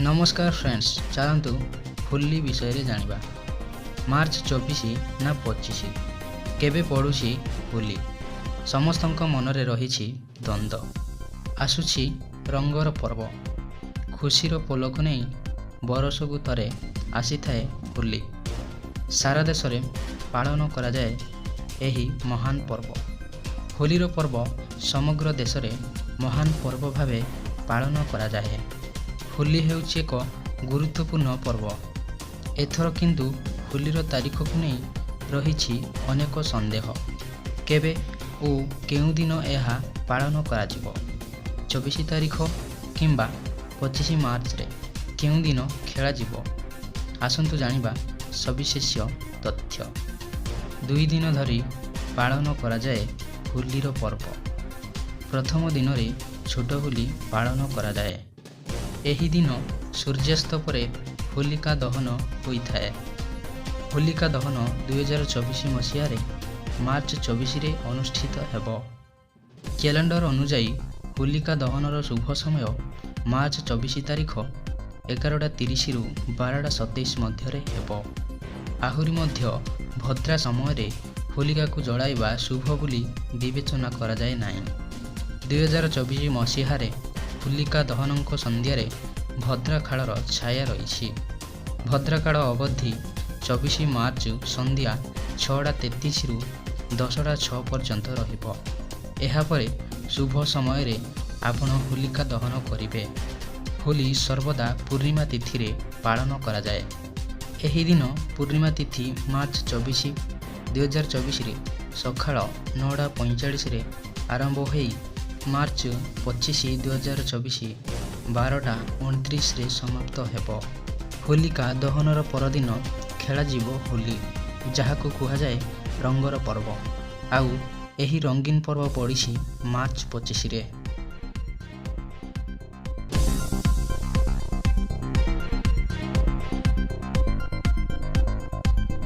नमस्कार फ्रेंड्स, चलतु होली विषय रे जानिबा। मार्च 24 ना 25 केबे पड़ुछि होली। समस्तक मनरे रहिछि द्वंद्व। आसुछि रंगर पर्व। खुशीर पोलक नहीं बरसकु थरे आसी थाए होली। सारा देश रे पालन करा जाए एही महान पर्व। होलीर पर्व समग्र देश रे महान पर्व भावे पालन करा जाए। होली हेउछि एक गुरुत्वपूर्ण पर्व। एथर किंतु होलीर तारीख को नहीं रहिछि अनेक संदेह। केबे ओ केउ दिन एहा पालन करा जिवो। 24 तारीख किंबा 25 मार्च रे केउ दिन खेला जिवो। आसंतु जानिबा सविशेष तथ्य। 2 दिन धरी पालन करा जाए होलीर पर्व। प्रथम दिन रे छोट होली पालन करा जाए। एही दिन सूर्यास्त परे होलिका दहन होइथाए। होलिका दहन 2024 मसीह मार्च 24 रे अनुष्ठित हेब। कैलेंडर अनुजाई होलिका दहनर शुभ समय मार्च 24 तारीख 11:30 रु 12:27 मध्य हेब। आहुरी मध्य भद्रा समय होलिका को जलाइबा शुभ बोली विवेचना करा जाए नाही। 2024 मसीह होलिका दहनक संध्यारे भद्राखाड़र छाया रही। भद्राखाड़ अवधि 24 मार्च संध्या 6:33 रु 10:06 पर्यंत रहिब। एहापरे शुभ समय रे आपण होलिका दहन करिवे। होली सर्वदा पूर्णिमा तिथि रे पालन करा जाए। एही दिन पूर्णिमा तिथि मार्च 24 2024 रे सकाळ 9:45 रे आरंभ होई मार्च 25 2024 12:29 रे समाप्त हेब। होलिका दहनर परदिन खेला जीवो होली, जहाको कुहा जाए रंगर पर्व। आउ एही रंगीन पर्व पड़िछि मार्च 25 रे।